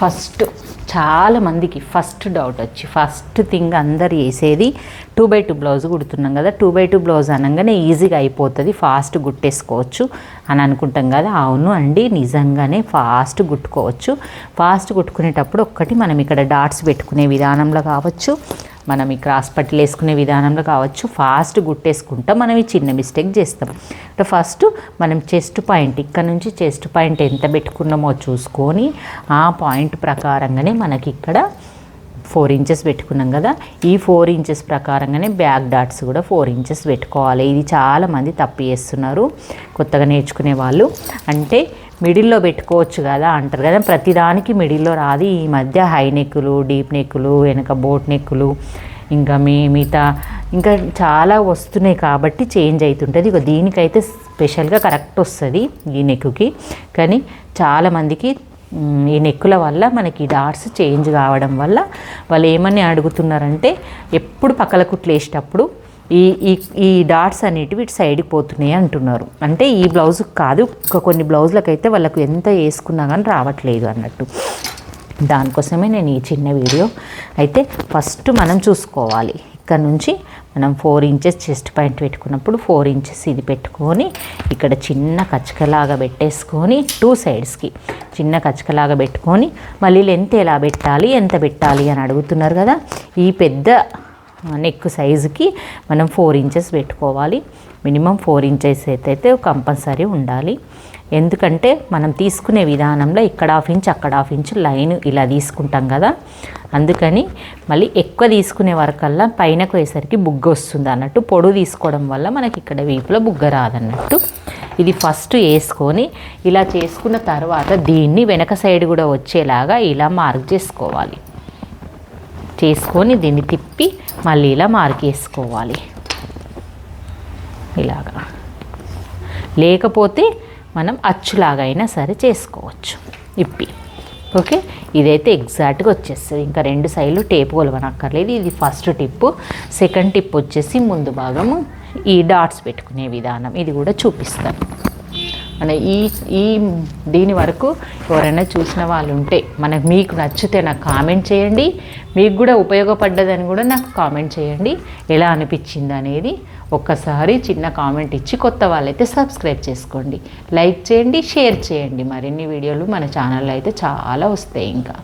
First చాలామందికి first doubt వచ్చి first thing అందరు వేసేది 2x2 బ్లౌజ్ కుడుతున్నాం కదా, 2x2 బ్లౌజ్ అనగానే ఈజీగా అయిపోతుంది, ఫాస్ట్ కుట్టేసుకోవచ్చు అని అనుకుంటాం కదా. అవును అండి, నిజంగానే ఫాస్ట్ కుట్టుకోవచ్చు. ఫాస్ట్ కుట్టుకునేటప్పుడు ఒక్కటి మనం ఇక్కడ డాట్స్ పెట్టుకునే విధానంలో కావచ్చు, మనం ఈ క్రాస్ పట్టీలు వేసుకునే విధానంలో కావచ్చు, ఫాస్ట్ గుట్టేసుకుంటాం. మనం ఈ చిన్న మిస్టేక్ చేస్తాం. ఫస్ట్ మనం చెస్ట్ పాయింట్, ఇక్కడ నుంచి చెస్ట్ పాయింట్ ఎంత పెట్టుకున్నామో చూసుకొని ఆ పాయింట్ ప్రకారంగానే మనకి ఇక్కడ 4 ఇంచెస్ పెట్టుకున్నాం కదా, ఈ 4 ఇంచెస్ ప్రకారంగానే బ్యాక్ డాట్స్ కూడా 4 ఇంచెస్ పెట్టుకోవాలి. ఇది చాలామంది తప్పు చేస్తున్నారు కొత్తగా నేర్చుకునే వాళ్ళు. అంటే మిడిల్లో పెట్టుకోవచ్చు కదా అంటారు కదా, ప్రతిదానికి మిడిల్లో రాదు. ఈ మధ్య హై నెక్కులు, డీప్ నెక్కులు, వెనక బోట్ నెక్కులు, ఇంకా మిగతా ఇంకా చాలా వస్తున్నాయి కాబట్టి చేంజ్ అవుతుంటుంది. ఇక దీనికైతే స్పెషల్గా కరెక్ట్ వస్తుంది ఈ నెక్కుకి. కానీ చాలామందికి ఈ నెక్కుల వల్ల మనకి డాట్స్ చేంజ్ కావడం వల్ల వాళ్ళు ఏమని అడుగుతున్నారంటే, ఎప్పుడు పక్కల కుట్లు వేసేటప్పుడు ఈ డాట్స్ అనేటివి ఇటు సైడ్కి పోతున్నాయి అంటున్నారు. అంటే ఈ బ్లౌజ్ కాదు, కొన్ని బ్లౌజులకైతే వాళ్ళకు ఎంత వేసుకున్నా కానీ రావట్లేదు అన్నట్టు. దానికోసమే నేను ఈ చిన్న వీడియో. అయితే ఫస్ట్ మనం చూసుకోవాలి, ఇక్కడ నుంచి మనం 4 ఇంచెస్ చెస్ట్ పాయింట్ పెట్టుకున్నప్పుడు 4 ఇంచెస్ ఇది పెట్టుకొని ఇక్కడ చిన్న కచ్చకలాగా పెట్టేసుకొని 2 సైడ్స్కి చిన్న కచ్చకలాగా పెట్టుకొని మళ్ళీ లెంత్ ఎలా పెట్టాలి, ఎంత పెట్టాలి అని అడుగుతున్నారు కదా. ఈ పెద్ద నెక్ సైజుకి మనం 4 ఇంచెస్ పెట్టుకోవాలి. మినిమం 4 ఇంచెస్ అయితే కంపల్సరీ ఉండాలి. ఎందుకంటే మనం తీసుకునే విధానంలో ఇక్కడ 1/2 ఇంచ్ అక్కడ 1/2 ఇంచ్ లైన్ ఇలా తీసుకుంటాం కదా, అందుకని మళ్ళీ ఎక్కువ తీసుకునే వరకల్లా పైనకు వేసరికి బుగ్గ వస్తుంది అన్నట్టు. పొడుగు తీసుకోవడం వల్ల మనకి ఇక్కడ వీపులో బుగ్గ రాదన్నట్టు. ఇది ఫస్ట్ వేసుకొని ఇలా చేసుకున్న తర్వాత దీన్ని వెనక సైడ్ కూడా వచ్చేలాగా ఇలా మార్క్ చేసుకోవాలి. చేసుకొని దీన్ని తిప్పి మళ్ళీ ఇలా మార్క్ చేసుకోవాలి ఇలాగా. లేకపోతే మనం అచ్చులాగా అయినా సరే చేసుకోవచ్చు ఇప్పి. ఓకే, ఇదైతే ఎగ్జాక్ట్గా వచ్చేస్తుంది. ఇంకా 2 సైడ్లు టేపు కొలవనక్కర్లేదు. ఇది ఫస్ట్ టిప్పు. సెకండ్ టిప్ వచ్చేసి ముందు భాగము ఈ డాట్స్ పెట్టుకునే విధానం, ఇది కూడా చూపిస్తాను. మన ఈ దీని వరకు ఎవరైనా చూసిన వాళ్ళు ఉంటే మీకు నచ్చితే నాకు కామెంట్ చేయండి. మీకు కూడా ఉపయోగపడ్డదని కూడా నాకు కామెంట్ చేయండి. ఎలా అనిపించింది అనేది ఒక్కసారి చిన్న కామెంట్ ఇచ్చి కొత్త వాళ్ళైతే సబ్స్క్రైబ్ చేసుకోండి, లైక్ చేయండి, షేర్ చేయండి. మరిన్ని వీడియోలు మన ఛానల్లో అయితే చాలా వస్తాయి ఇంకా.